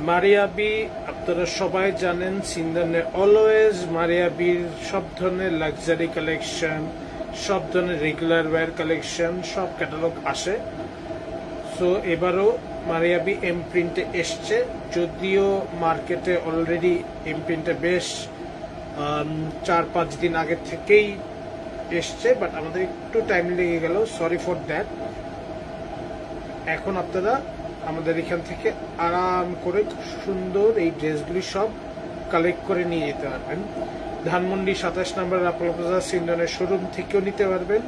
Maria B আপনারা সবাই জানেন, সিন্দানে অলওয়েজ মারিয়াবির সব ধরনের লাক্সারি কালেকশন, সব ধরনের রেগুলার ওয়্যার কালেকশন, সব ক্যাটালগ আসে। সো এবারও মারিয়াবি এম প্রিন্টে এসছে, যদিও মার্কেটে অলরেডি এম প্রিন্টে বেশ 4-5 দিন আগে থেকেই এসছে, বাট আমাদের একটু টাইম লেগে গেল, সরি ফর দ্যাট। এখন আপনারা আমাদের এখান থেকে আরাম করে সুন্দর এই ড্রেসগুলি সব কালেক্ট করে নিয়ে যেতে পারবেন। ধানমন্ডি 27 নম্বর আপোলো প্লাজা সিন্ডনের শোরুম থেকেও নিতে পারবেন,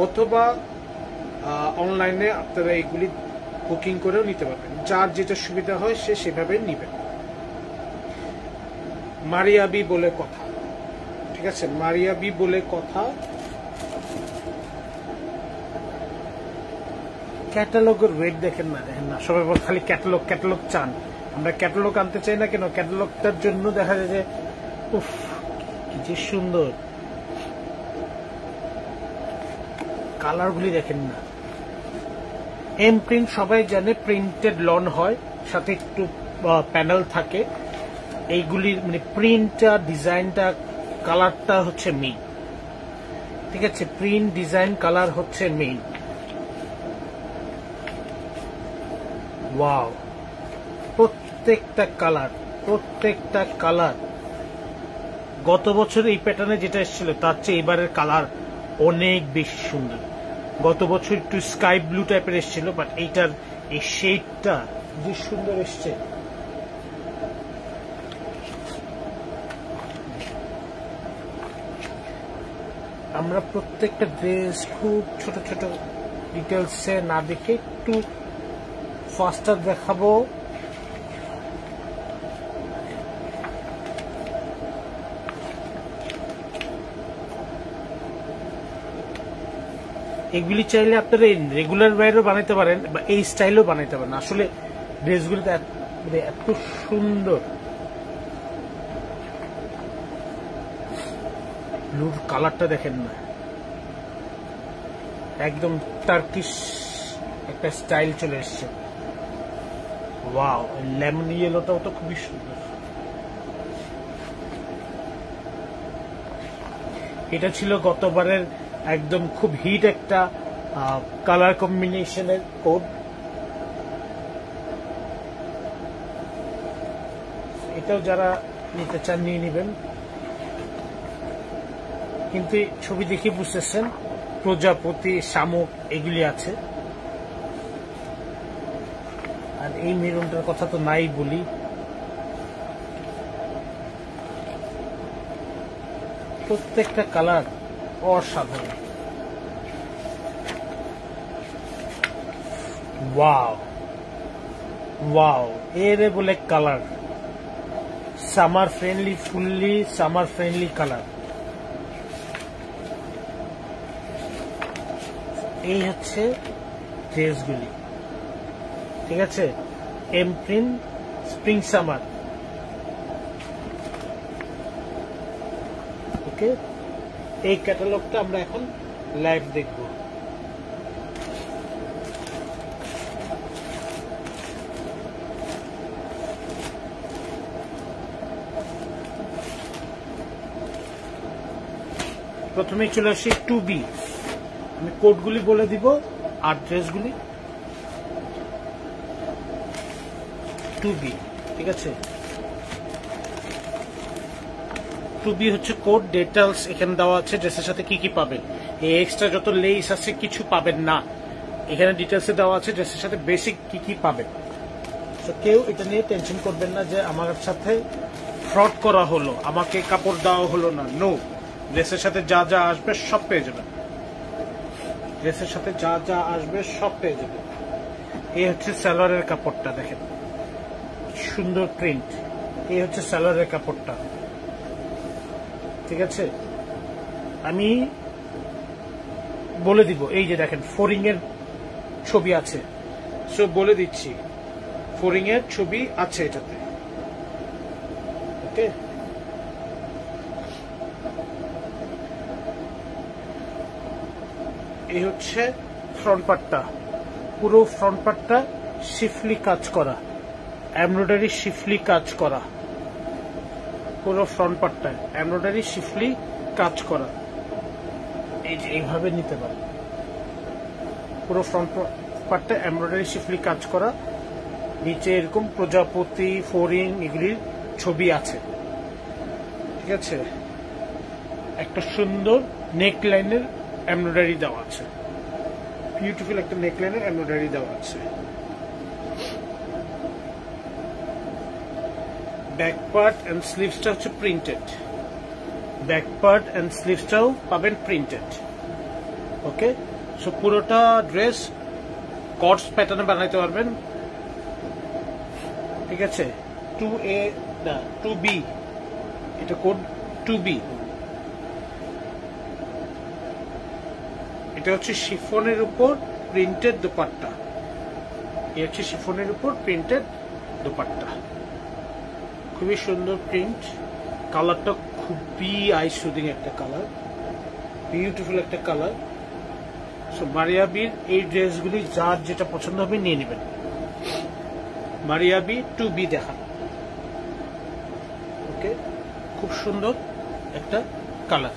অথবা অনলাইনে আপনারা এইগুলি বুকিং করেও নিতে পারবেন। যার যেটা সুবিধা হয় সে সেভাবে নেবেন। মারিয়াবি বলে কথা, ঠিক আছে, মারিয়াবি বলে কথা। ক্যাটালগের ওয়েট দেখেন না, সবাই বল খালি ক্যাটালগ ক্যাটালগ চান। আমরা ক্যাটালগ আনতে চাই না কেন, ক্যাটালগটার জন্য দেখা যায় যে উফ কি যে সুন্দর কালারগুলি দেখেন না। এম প্রিন্ট সবাই জানে প্রিন্টেড লন হয়, সাথে একটু প্যানেল থাকে। এইগুলির মানে প্রিন্টটা, ডিজাইনটা, কালারটা হচ্ছে মেইন, ঠিক আছে, প্রিন্ট ডিজাইন কালার হচ্ছে মেইন। ওয়াও, প্রত্যেকটা কালার গত বছর এই প্যাটার্নে যেটা এসেছিল তার চেয়ে এবারের কালার অনেক বেশি সুন্দর। গত বছর একটু স্কাই ব্লু টাইপের এসেছিল, বাট এইটার এই শেডটা যে সুন্দর এসছে। আমরা প্রত্যেকটা ড্রেস খুব ছোট ছোট ডিটেলসে না দেখে একটু ফাস্টার দেখাবো। এগুলি চাইলে আপনারা রেগুলার ওয়্যারও বানাইতে পারেন বা এই স্টাইলও বানাইতে পারেন। আসলে ড্রেসগুলি এত সুন্দর। ব্লুর কালারটা দেখেন না, একদম টার্কিশ একটা স্টাইল চলে এসছে। ওয়াও, লেমন ইয়েলোটাও তো খুবই সুন্দর। এটা ছিল গতবারের একদম খুব হিট একটা কালার কম্বিনেশনের কোড। এটাও যারা নিতে চান নিয়ে নেবেন, কিন্তু ছবি দেখে বুঝতেছেন প্রজাপতি, শামুক এগুলি আছে। আর এই মেরুনটার কথা তো নাই বলি, প্রত্যেকটা কালার অসাধারণ। ওয়াও ওয়াও, এর বলে colour, summer friendly, fully summer friendly colour. এই হচ্ছে ড্রেসগুলি, ঠিক আছে, এম প্রিন্ট স্প্রিং সামার। ওকে, এই ক্যাটালগটা আমরা এখন লাইভ দেখব। প্রথমে চলে আসি 2B। আমি কোডগুলি বলে দিব আর ড্রেসগুলি। 2B, ঠিক আছে, 2B হচ্ছে কোড। ডিটেলস এখানে দেওয়া আছে, ড্রেসের সাথে কি কি পাবেন। এই এক্সট্রা যত লেস আছে কিছু পাবেন না, এখানে ডিটেলসে দেওয়া আছে ড্রেসের সাথে বেসিক কি কি পাবেন। তো কেউ এটা নিয়ে টেনশন করবেন না যে আমার সাথে ফ্রড করা হলো, আমাকে কাপড় দেওয়া হলো না। নো, ড্রেসের সাথে যা যা আসবে সব পেয়ে যাবেন, ড্রেসের সাথে যা যা আসবে সব পেয়ে যাবেন। এই হচ্ছে সালোয়ারের কাপড়টা, দেখেন সুন্দর প্রিন্ট। এই হচ্ছে সালোয়ারের কাপড়টা, ঠিক আছে। আমি বলে দিব, এই যে দেখেন ফোরিং এর ছবি আছে, সো বলে দিচ্ছি ফোরিং এর ছবি আছে এটাতে। ওকে, এই হচ্ছে ফ্রন্ট পার্টটা, পুরো ফ্রন্ট পার্টটা শিফলি কাজ করা, এমব্রয়ডারি শিফলি কাজ করা, পুরো ফ্রন্ট পার্টটা এমব্রয়ডারি শিফলি কাজ করা। এই যে এইভাবে নিতে পারে, পুরো ফ্রন্ট পার্টটা এমব্রয়ডারি শিফলি কাজ করা। নিচে এরকম প্রজাপতি, ফোরিং এগুলির ছবি আছে। ঠিক আছে, একটা সুন্দর নেক লাইনের এমব্রয়ডারি দেওয়া আছে, বিউটিফুল একটা নেক লাইনের এমব্রয়ডারি দেওয়া আছে। ব্যাক পার্ট এন্ড স্লিভসটা হচ্ছে প্রিন্টেড, ব্যাক পার্ট এন্ড স্লিভসটাও পাবেন প্রিন্টেড। ওকে, সো পুরোটা ড্রেস কটস প্যাটার্নে বানাইতে পারবেন। ঠিক আছে, 2A না 2B, এটা কোড 2B। এটা হচ্ছে শিফনের উপর প্রিন্টেড দোপাট্টা, এটা হচ্ছে শিফনের উপর প্রিন্টেড দোপাট্টা। খুবই সুন্দর প্রিন্ট, কালারটা খুবই আই সুদিং একটা কালার, বিউটিফুল একটা কালার। সো মারিয়া বির এই ড্রেসগুলি যার যেটা পছন্দ হবে নিয়ে নেবেন। মারিয়া বি 2B দেখান। ওকে, খুব সুন্দর একটা কালার।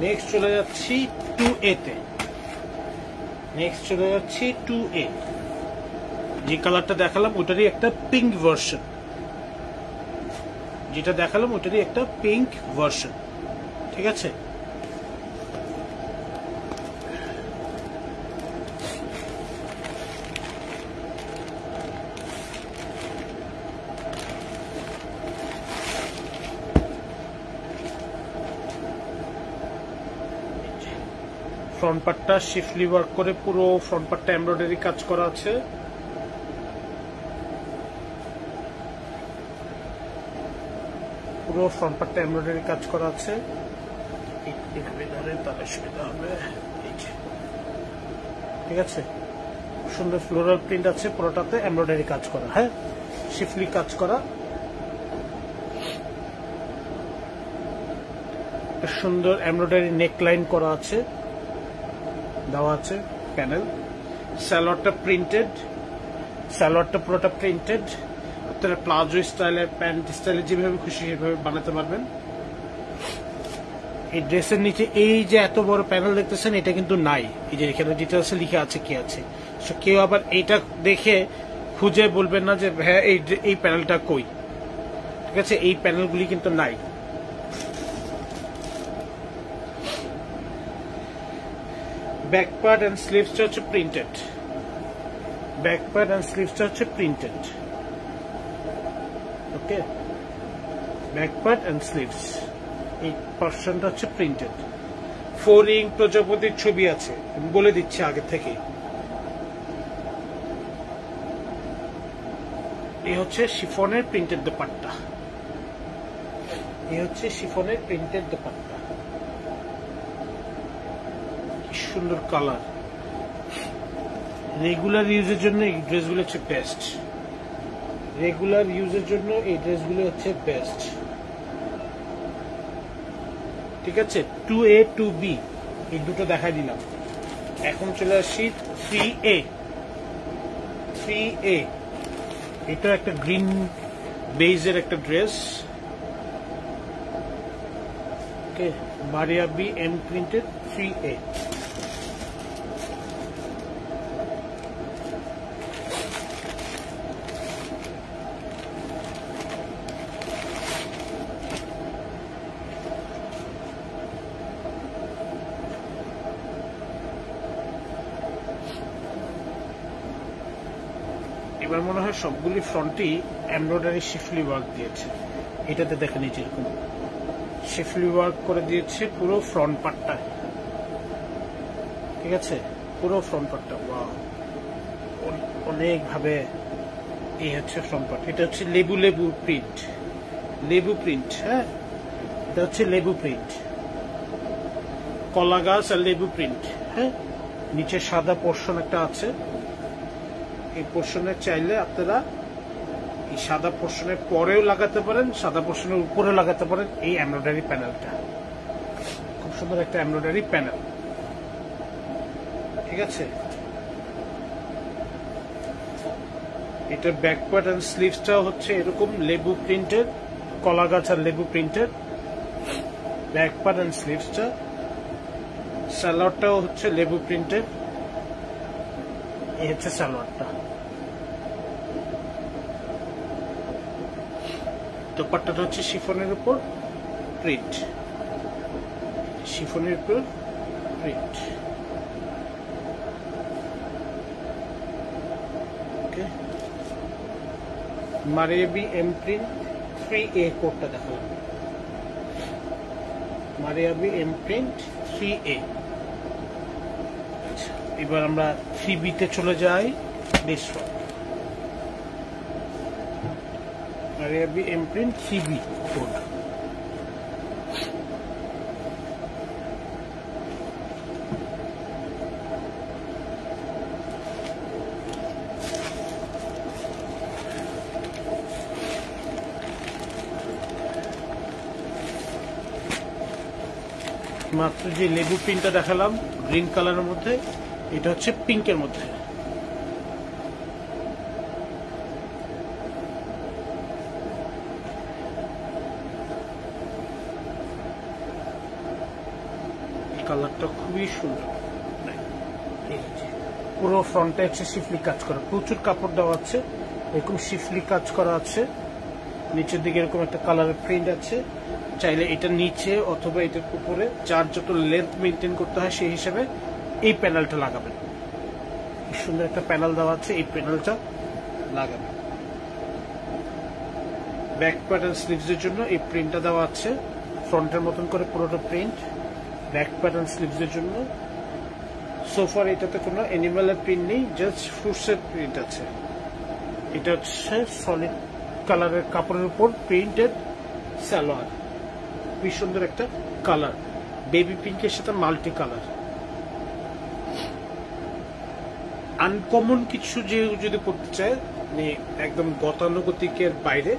নেক্সট চলে যাচ্ছি 2A তে। নেক্সট চলে যাচ্ছি 2A। যে কালারটা দেখালাম ওটারই একটা পিঙ্ক ভার্সন, যেটা দেখালাম ওটারই একটা পিঙ্ক ভার্সন। ঠিক আছে, ফ্রন্ট পার্টটা শিফলি ওয়ার্ক করে পুরো ফ্রন্ট পার্টটা এমব্রয়ডারি কাজ করা আছে। পুরো ফ্রন্ট পার্টটা এমব্রয়ডারি কাজ করা আছে। তাহলে সুবিধা হবে। ঠিক আছে, সুন্দর ফ্লোরাল প্রিন্ট আছে, পুরোটাতে এমব্রয়ডারি কাজ করা, হ্যাঁ শিফলি কাজ করা। সুন্দর এমব্রয়ডারি নেক লাইন করা আছে, দেওয়া আছে প্যানেল। সালোয়ারটা প্রিন্টেড, সালোয়ারটা পুরোটা প্রিন্টেড। আপনারা প্লাজো স্টাইলের, প্যান্ট স্টাইলের যেভাবে খুশি সেভাবে বানাতে পারবেন। এই ড্রেসের নিচে এই যে এত বড় প্যানেল দেখতেছেন, এটা কিন্তু নাই। এই যে এখানে ডিটেলসে লিখা আছে কি আছে। সো কেউ আবার এইটা দেখে খুঁজে বলবেন না যে হ্যাঁ এই প্যানেলটা কই। ঠিক আছে, এই প্যানেলগুলি কিন্তু নাই। ব্যাক পার্ট এন্ড স্লিভসটা হচ্ছে প্রিন্টেড, ব্যাক পার্ট এন্ড স্লিভসটা হচ্ছে printed. Okay, back part and sleeves এই পোরশনটা হচ্ছে প্রিন্টেড। ফোরিং প্রজাপতির ছবি আছে, আমি বলে দিচ্ছি আগে থেকে। এই হচ্ছে শিফনের প্রিন্টেড দোপাট্টা, এই হচ্ছে শিফনের প্রিন্টেড দোপাট্টা। কি সুন্দর কালার। রেগুলার ইউজের জন্য এই ড্রেসগুলো হচ্ছে বেস্ট, রেগুলার ইউজের জন্য এই ড্রেসগুলো হচ্ছে বেস্ট। ঠিক আছে, 2A 2B এই দুটো দেখাই দিলাম। এখন চলে আসি 3A। 3A এটা একটা গ্রিন বেজের একটা dress. Okay, Maria B M printed 3A। এবার মনে হয় সবগুলি ফ্রন্টই এমব্রয়ডারি শিফলি ওয়ার্ক দিয়েছে। এটাতে দেখে নিচে এরকম শিফলি ওয়ার্ক করে দিয়েছে পুরো ফ্রন্ট পার্টটা। ঠিক আছে, পুরো ফ্রন্ট পার্টটা ওয়াও, অনেক ভাবে। এই হচ্ছে ফ্রন্ট পার্ট। এটা হচ্ছে লেবু লেবু প্রিন্ট, লেবু প্রিন্ট। হ্যাঁ, এটা হচ্ছে লেবু প্রিন্ট, কলা গাছ আর লেবু প্রিন্ট। হ্যাঁ, নিচে সাদা পোর্শন একটা আছে। এই পোর্শনে চাইলে আপনারা এই সাদা পোর্শনের পরেও লাগাতে পারেন, সাদা পোর্শনের উপরে লাগাতে পারেন। এই এমব্রয়ডারি প্যানেলটা খুব সুন্দর একটা এমব্রয়ডারি প্যানেল। ঠিক আছে, এটা ব্যাক পার্ট এন্ড স্লিভসটাও হচ্ছে এরকম লেবু প্রিন্টের, কলা গাছ আর লেবু প্রিন্টের ব্যাক পার্ট এন্ড স্লিভসটা। সালোয়ারটাও হচ্ছে লেবু প্রিন্টের, এই হচ্ছে সালোয়ারটা। দোপাট্টাটা হচ্ছে শিফনের উপর প্রিন্ট, শিফনের উপর print. Okay, Maria B M print 3A কোডটা দেখালাম, মারিয়া বি এম প্রিন্ট 3A। আচ্ছা, এবার আমরা 3B তে চলে যাই। This one Maria B M print 3B code. মাত্র যে লেবু প্রিন্টটা দেখালাম গ্রিন কালারের মধ্যে, এটা হচ্ছে পিঙ্কের মধ্যে। কালারটা খুবই সুন্দর, পুরো ফ্রন্টে হচ্ছে শিফলি কাজ করা, প্রচুর কাপড় দেওয়া আছে, এরকম শিফলি কাজ করা আছে। নিচের দিকে এরকম একটা কালারের প্রিন্ট আছে, চাইলে এটা নিচে অথবা এটার উপরে যার যত লেন্থ মেনটেন করতে হয় সেই হিসাবে এই প্যানেলটা লাগাবেন। সুন্দর একটা প্যানেল দেওয়া আছে, এই প্যানেলটা লাগাবেন। ব্যাক পার্ট এন্ড স্লিভসের জন্য এই প্রিন্টটা দেওয়া আছে, ফ্রন্টের মতন করে পুরোটা প্রিন্ট। ব্যাক পার্ট এন্ড স্লিভসের জন্য সোফার এটাতে কোনো অ্যানিমালের প্রিন্ট নেই, জাস্ট ফ্রুটসের প্রিন্ট আছে। এটা হচ্ছে সলিড কালারের কাপড়ের উপর প্রিন্টেড সালোয়ার, খুবই সুন্দর একটা কালার, বেবি পিঙ্কের সাথে মাল্টি কালার। আনকমন কিছু যে যদি পড়তে চায়, মানে একদম গতানুগতিকের বাইরে,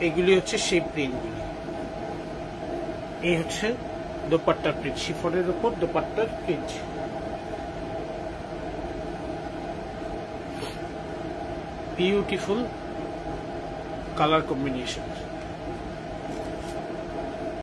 এগুলি হচ্ছে সেই প্রিন্টগুলি। এই হচ্ছে দোপাট্টার প্রিন্ট, শিফনের উপর দোপাট্টার প্রিন্ট। Beautiful colour combination.